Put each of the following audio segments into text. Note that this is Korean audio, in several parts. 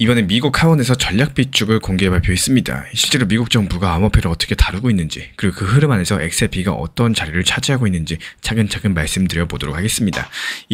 이번에 미국 하원에서 전략 비축을 공개 발표했습니다. 실제로 미국 정부가 암호화폐를 어떻게 다루고 있는지, 그리고 그 흐름 안에서 XRP가 어떤 자리를 차지하고 있는지 차근차근 말씀드려 보도록 하겠습니다.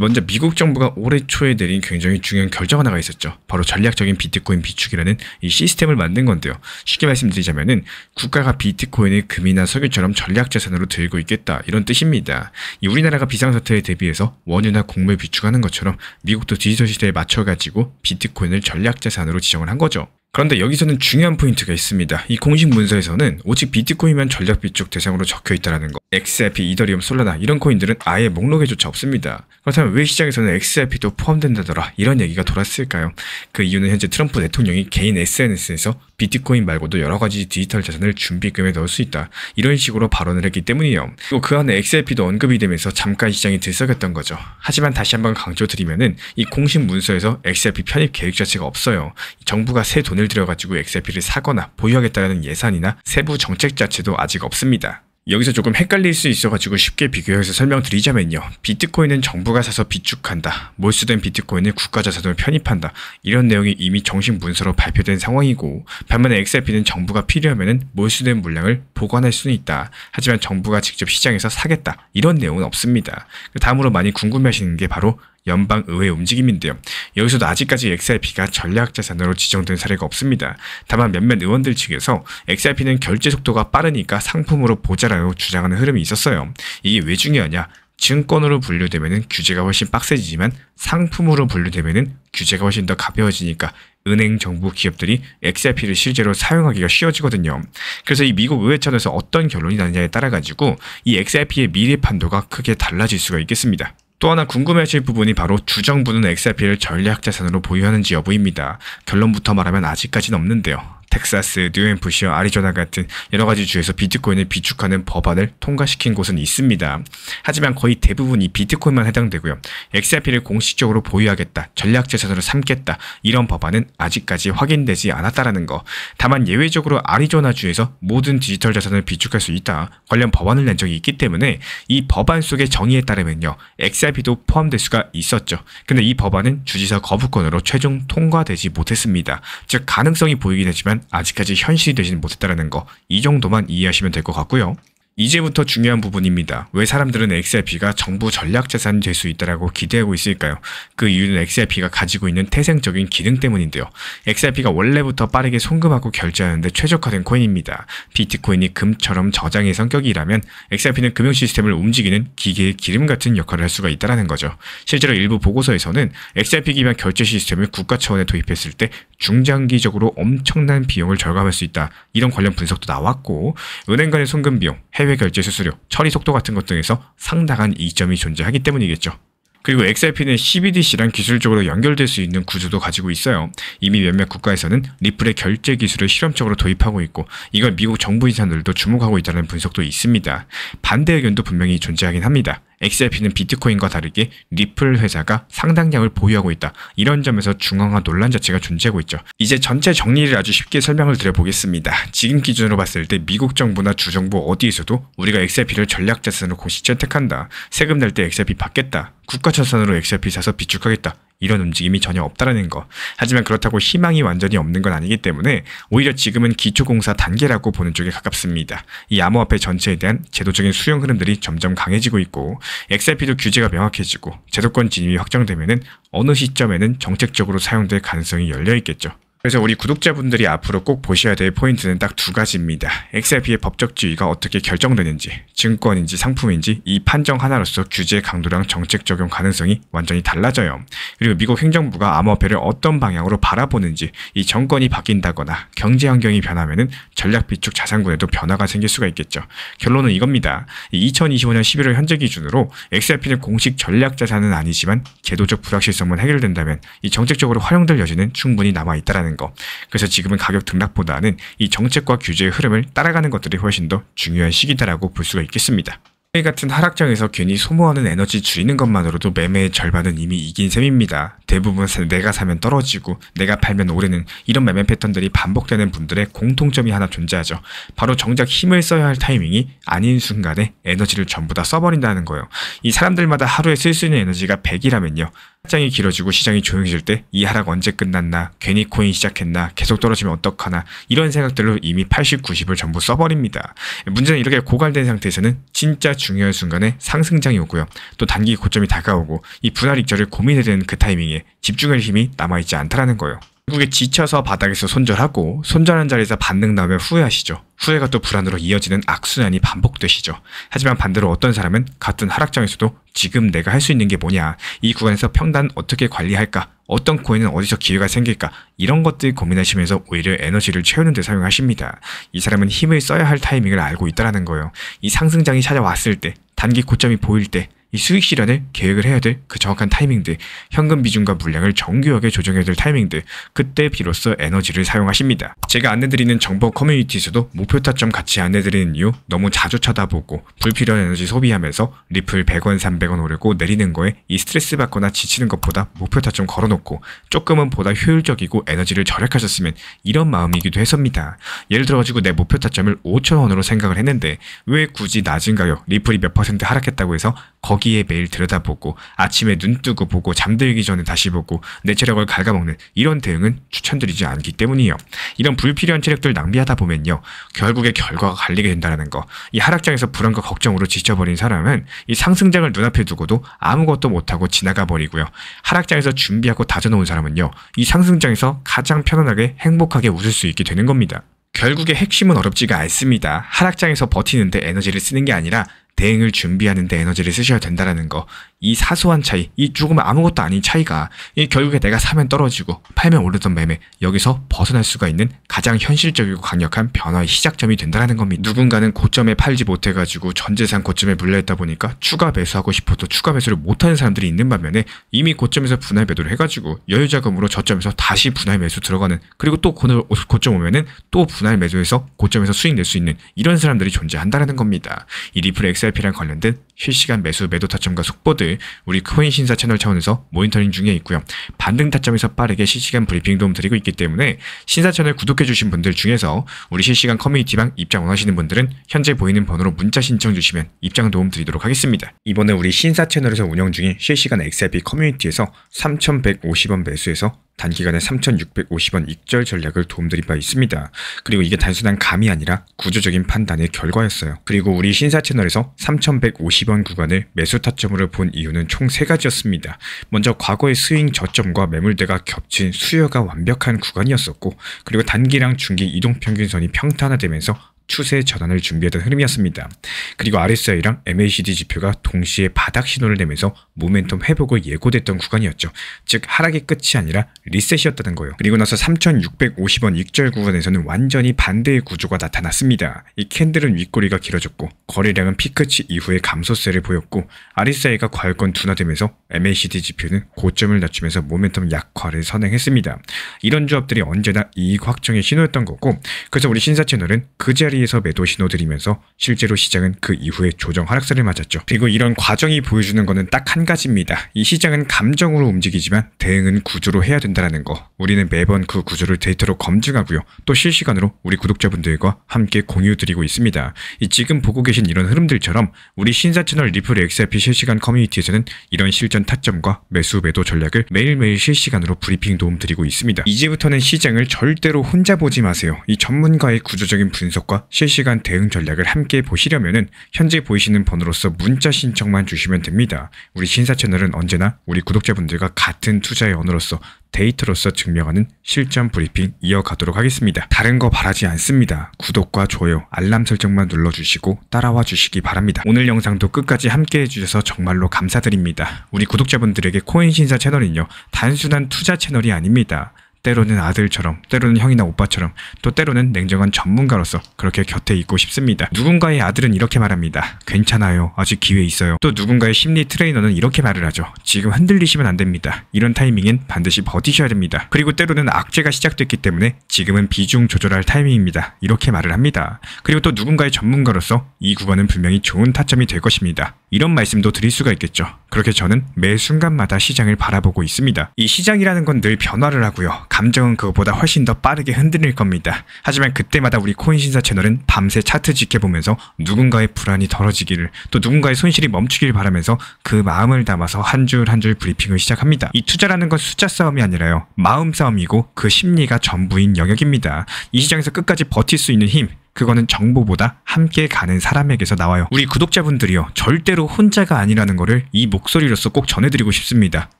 먼저 미국 정부가 올해 초에 내린 굉장히 중요한 결정 하나가 있었죠. 바로 전략적인 비트코인 비축이라는 이 시스템을 만든 건데요. 쉽게 말씀드리자면은 국가가 비트코인을 금이나 석유처럼 전략 자산으로 들고 있겠다, 이런 뜻입니다. 우리나라가 비상사태에 대비해서 원유나 곡물 비축하는 것처럼 미국도 디지털 시대에 맞춰가지고 비트코인을 전략 자산으로 지정을 한 거죠. 그런데 여기서는 중요한 포인트가 있습니다. 이 공식 문서에서는 오직 비트코인만 전략 비축 대상으로 적혀 있다는 거. XRP, 이더리움, 솔라나 이런 코인들은 아예 목록에조차 없습니다. 그렇다면 왜 시장에서는 XRP도 포함된다더라, 이런 얘기가 돌았을까요? 그 이유는 현재 트럼프 대통령이 개인 SNS에서 비트코인 말고도 여러 가지 디지털 자산을 준비금에 넣을 수 있다, 이런 식으로 발언을 했기 때문이에요. 그리고 그 안에 XRP도 언급이 되면서 잠깐 시장이 들썩였던 거죠. 하지만 다시 한번 강조드리면은 이 공식 문서에서 XRP 편입 계획 자체가 없어요. 정부가 새 돈을 들여가지고 XRP를 사거나 보유하겠다는 예산이나 세부 정책 자체도 아직 없습니다. 여기서 조금 헷갈릴 수 있어가지고 쉽게 비교해서 설명드리자면요. 비트코인은 정부가 사서 비축한다, 몰수된 비트코인을 국가자산으로 편입한다, 이런 내용이 이미 정식 문서로 발표된 상황이고, 반면에 XRP는 정부가 필요하면 몰수된 물량을 보관할 수는 있다, 하지만 정부가 직접 시장에서 사겠다, 이런 내용은 없습니다. 다음으로 많이 궁금해하시는 게 바로 연방의회 움직임인데요. 여기서도 아직까지 XRP가 전략자산으로 지정된 사례가 없습니다. 다만 몇몇 의원들 측에서 XRP는 결제 속도가 빠르니까 상품으로 보자라고 주장하는 흐름이 있었어요. 이게 왜 중요하냐? 증권으로 분류되면 규제가 훨씬 빡세지만 상품으로 분류되면 규제가 훨씬 더 가벼워지니까 은행, 정부, 기업들이 XRP를 실제로 사용하기가 쉬워지거든요. 그래서 이 미국 의회 차원에서 어떤 결론이 나느냐에 따라 가지고 이 XRP의 미래 판도가 크게 달라질 수가 있겠습니다. 또 하나 궁금해하실 부분이 바로 주정부는 XRP를 전략자산으로 보유하는지 여부입니다. 결론부터 말하면 아직까지는 없는데요. 텍사스, 뉴햄프셔, 아리조나 같은 여러가지 주에서 비트코인을 비축하는 법안을 통과시킨 곳은 있습니다. 하지만 거의 대부분이 비트코인만 해당되고요. XRP를 공식적으로 보유하겠다, 전략자산으로 삼겠다, 이런 법안은 아직까지 확인되지 않았다라는 거. 다만 예외적으로 아리조나주에서 모든 디지털 자산을 비축할 수 있다, 관련 법안을 낸 적이 있기 때문에 이 법안 속의 정의에 따르면요, XRP도 포함될 수가 있었죠. 근데 이 법안은 주지사 거부권으로 최종 통과되지 못했습니다. 즉 가능성이 보이긴 했지만 아직까지 현실이 되지는 못했다는 거, 이 정도만 이해하시면 될 것 같고요. 이제부터 중요한 부분입니다. 왜 사람들은 XRP가 정부 전략자산이 될 수 있다고 기대하고 있을까요? 그 이유는 XRP가 가지고 있는 태생적인 기능 때문인데요. XRP가 원래부터 빠르게 송금하고 결제하는데 최적화된 코인입니다. 비트코인이 금처럼 저장의 성격이라면 XRP는 금융 시스템을 움직이는 기계의 기름 같은 역할을 할 수가 있다는 거죠. 실제로 일부 보고서에서는 XRP 기반 결제 시스템을 국가 차원에 도입했을 때 중장기적으로 엄청난 비용을 절감할 수 있다, 이런 관련 분석도 나왔고, 은행 간의 송금 비용, 해외 결제 수수료, 처리 속도 같은 것 등에서 상당한 이점이 존재하기 때문이겠죠. 그리고 XRP는 CBDC랑 기술적으로 연결될 수 있는 구조도 가지고 있어요. 이미 몇몇 국가에서는 리플의 결제 기술을 실험적으로 도입하고 있고, 이걸 미국 정부 인사들도 주목하고 있다는 분석도 있습니다. 반대 의견도 분명히 존재하긴 합니다. XRP는 비트코인과 다르게 리플 회사가 상당량을 보유하고 있다, 이런 점에서 중앙화 논란 자체가 존재하고 있죠. 이제 전체 정리를 아주 쉽게 설명을 드려보겠습니다. 지금 기준으로 봤을 때 미국 정부나 주정부 어디에서도 우리가 XRP를 전략자산으로 공식 채택한다, 세금 낼 때 XRP 받겠다, 국가자산으로 XRP 사서 비축하겠다, 이런 움직임이 전혀 없다라는 거. 하지만 그렇다고 희망이 완전히 없는 건 아니기 때문에 오히려 지금은 기초공사 단계라고 보는 쪽에 가깝습니다. 이 암호화폐 전체에 대한 제도적인 수용 흐름들이 점점 강해지고 있고, XRP도 규제가 명확해지고 제도권 진입이 확정되면은 어느 시점에는 정책적으로 사용될 가능성이 열려 있겠죠. 그래서 우리 구독자분들이 앞으로 꼭 보셔야 될 포인트는 딱 두 가지입니다. XRP의 법적 지위가 어떻게 결정되는지, 증권인지 상품인지 이 판정 하나로서 규제 강도랑 정책 적용 가능성이 완전히 달라져요. 그리고 미국 행정부가 암호화폐를 어떤 방향으로 바라보는지, 이 정권이 바뀐다거나 경제 환경이 변하면은 전략 비축 자산군에도 변화가 생길 수가 있겠죠. 결론은 이겁니다. 2025년 11월 현재 기준으로 XRP는 공식 전략 자산은 아니지만 제도적 불확실성만 해결된다면 이 정책적으로 활용될 여지는 충분히 남아있다라는 거. 그래서 지금은 가격 등락보다는 이 정책과 규제의 흐름을 따라가는 것들이 훨씬 더 중요한 시기다라고 볼 수가 있겠습니다. 같은 하락장에서 괜히 소모하는 에너지 줄이는 것만으로도 매매의 절반은 이미 이긴 셈입니다. 대부분 내가 사면 떨어지고 내가 팔면 오르는 이런 매매 패턴들이 반복되는 분들의 공통점이 하나 존재하죠. 바로 정작 힘을 써야 할 타이밍이 아닌 순간에 에너지를 전부 다 써버린다는 거예요. 이 사람들마다 하루에 쓸 수 있는 에너지가 100이라면요. 시장이 길어지고 시장이 조용해질 때 이 하락 언제 끝났나, 괜히 코인 시작했나, 계속 떨어지면 어떡하나 이런 생각들로 이미 80, 90을 전부 써버립니다. 문제는 이렇게 고갈된 상태에서는 진짜 중요한 순간에 상승장이 오고요. 또 단기 고점이 다가오고 이 분할익절을 고민해야 되는 그 타이밍에 집중할 힘이 남아있지 않다라는 거예요. 결국에 지쳐서 바닥에서 손절하고 손절한 자리에서 반등 나오면 후회하시죠. 후회가 또 불안으로 이어지는 악순환이 반복되시죠. 하지만 반대로 어떤 사람은 같은 하락장에서도 지금 내가 할 수 있는 게 뭐냐, 이 구간에서 평단 어떻게 관리할까, 어떤 코인은 어디서 기회가 생길까, 이런 것들 고민하시면서 오히려 에너지를 채우는 데 사용하십니다. 이 사람은 힘을 써야 할 타이밍을 알고 있다는 거예요. 이 상승장이 찾아왔을 때, 단기 고점이 보일 때 이 수익 실현을 계획을 해야 될 그 정확한 타이밍들, 현금 비중과 물량을 정교하게 조정해야 될 타이밍들, 그때 비로소 에너지를 사용하십니다. 제가 안내드리는 정보 커뮤니티에서도 목표 타점 같이 안내드리는 이유, 너무 자주 쳐다보고 불필요한 에너지 소비하면서 리플 100원, 300원 오르고 내리는 거에 이 스트레스 받거나 지치는 것보다 목표 타점 걸어놓고 조금은 보다 효율적이고 에너지를 절약하셨으면 이런 마음이기도 해서입니다. 예를 들어가지고 내 목표 타점을 5,000원으로 생각을 했는데 왜 굳이 낮은 가격, 리플이 몇 % 하락했다고 해서 거기에 매일 들여다보고 아침에 눈 뜨고 보고 잠들기 전에 다시 보고 내 체력을 갉아먹는 이런 대응은 추천드리지 않기 때문이에요. 이런 불필요한 체력들 낭비하다 보면요, 결국에 결과가 갈리게 된다는 거. 이 하락장에서 불안과 걱정으로 지쳐버린 사람은 이 상승장을 눈앞에 두고도 아무것도 못하고 지나가 버리고요. 하락장에서 준비하고 다져놓은 사람은요, 이 상승장에서 가장 편안하게 행복하게 웃을 수 있게 되는 겁니다. 결국에 핵심은 어렵지가 않습니다. 하락장에서 버티는데 에너지를 쓰는 게 아니라 대응을 준비하는 데 에너지를 쓰셔야 된다는 거. 이 사소한 차이, 이 조금 아무것도 아닌 차이가 이 결국에 내가 사면 떨어지고 팔면 오르던 매매, 여기서 벗어날 수가 있는 가장 현실적이고 강력한 변화의 시작점이 된다는 겁니다. 누군가는 고점에 팔지 못해가지고 전재산 고점에 물려있다 보니까 추가 매수하고 싶어도 추가 매수를 못하는 사람들이 있는 반면에 이미 고점에서 분할 매도를 해가지고 여유자금으로 저점에서 다시 분할 매수 들어가는, 그리고 또 고점 오면은 또 분할 매도해서 고점에서 수익 낼 수 있는 이런 사람들이 존재한다는 겁니다. 이 리플 XRP랑 관련된 실시간 매수 매도 타점과 속보들 우리 코인 신사 채널 차원에서 모니터링 중에 있고요. 반등 타점에서 빠르게 실시간 브리핑 도움 드리고 있기 때문에 신사 채널 구독해주신 분들 중에서 우리 실시간 커뮤니티방 입장 원하시는 분들은 현재 보이는 번호로 문자 신청 주시면 입장 도움 드리도록 하겠습니다. 이번에 우리 신사 채널에서 운영 중인 실시간 XRP 커뮤니티에서 3,150원 매수해서 단기간에 3,650원 익절 전략을 도움드린 바 있습니다. 그리고 이게 단순한 감이 아니라 구조적인 판단의 결과였어요. 그리고 우리 신사 채널에서 3,150원 구간을 매수 타점으로 본 이유는 총 3가지였습니다. 먼저 과거의 스윙 저점과 매물대가 겹친 수요가 완벽한 구간이었었고, 그리고 단기랑 중기 이동평균선이 평탄화되면서 추세 전환을 준비하던 흐름이었습니다. 그리고 RSI랑 MACD 지표가 동시에 바닥 신호를 내면서 모멘텀 회복을 예고됐던 구간이었죠. 즉 하락의 끝이 아니라 리셋이었다는 거예요. 그리고 나서 3,650원 익절 구간에서는 완전히 반대의 구조가 나타났습니다. 이 캔들은 윗꼬리가 길어졌고 거래량은 피크치 이후에 감소세를 보였고 RSI가 과열권 둔화되면서 MACD 지표는 고점을 낮추면서 모멘텀 약화를 선행했습니다. 이런 조합들이 언제나 이익 확정의 신호였던 거고, 그래서 우리 신사 채널은 그 자리에서 매도 신호 드리면서 실제로 시장은 그 이후에 조정 하락세를 맞았죠. 그리고 이런 과정이 보여주는 거는 딱 한 가지입니다. 이 시장은 감정으로 움직이지만 대응은 구조로 해야 된다는 거. 우리는 매번 그 구조를 데이터로 검증하고요. 또 실시간으로 우리 구독자분들과 함께 공유드리고 있습니다. 지금 보고 계신 이런 흐름들처럼 우리 신사 채널 리플 XRP 실시간 커뮤니티에서는 이런 실전 타점과 매수 매도 전략을 매일매일 실시간으로 브리핑 도움 드리고 있습니다. 이제부터는 시장을 절대로 혼자 보지 마세요. 이 전문가의 구조적인 분석과 실시간 대응 전략을 함께 보시려면은 현재 보이시는 번호로서 문자 신청만 주시면 됩니다. 우리 신사 채널은 언제나 우리 구독자분들과 같은 투자의 언어로서 데이터로서 증명하는 실전 브리핑 이어가도록 하겠습니다. 다른 거 바라지 않습니다. 구독과 좋아요, 알람 설정만 눌러주시고 따라와 주시기 바랍니다. 오늘 영상도 끝까지 함께 해주셔서 정말로 감사드립니다. 우리 구독자분들에게 코인 신사 채널은요, 단순한 투자 채널이 아닙니다. 때로는 아들처럼, 때로는 형이나 오빠처럼, 또 때로는 냉정한 전문가로서 그렇게 곁에 있고 싶습니다. 누군가의 아들은 이렇게 말합니다. 괜찮아요. 아직 기회 있어요. 또 누군가의 심리 트레이너는 이렇게 말을 하죠. 지금 흔들리시면 안 됩니다. 이런 타이밍엔 반드시 버티셔야 됩니다. 그리고 때로는 악재가 시작됐기 때문에 지금은 비중 조절할 타이밍입니다. 이렇게 말을 합니다. 그리고 또 누군가의 전문가로서 이 구간은 분명히 좋은 타점이 될 것입니다. 이런 말씀도 드릴 수가 있겠죠. 그렇게 저는 매 순간마다 시장을 바라보고 있습니다. 이 시장이라는 건 늘 변화를 하고요. 감정은 그것보다 훨씬 더 빠르게 흔들릴 겁니다. 하지만 그때마다 우리 코인신사 채널은 밤새 차트 지켜보면서 누군가의 불안이 덜어지기를, 또 누군가의 손실이 멈추길 바라면서 그 마음을 담아서 한 줄 한 줄 브리핑을 시작합니다. 이 투자라는 건 숫자 싸움이 아니라요. 마음 싸움이고 그 심리가 전부인 영역입니다. 이 시장에서 끝까지 버틸 수 있는 힘, 그거는 정보보다 함께 가는 사람에게서 나와요. 우리 구독자분들이요, 절대로 혼자가 아니라는 거를 이 목소리로서 꼭 전해드리고 싶습니다.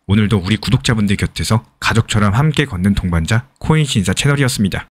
오늘도 우리 구독자분들 곁에서 가족처럼 함께 걷는 동반자 코인신사 채널이었습니다.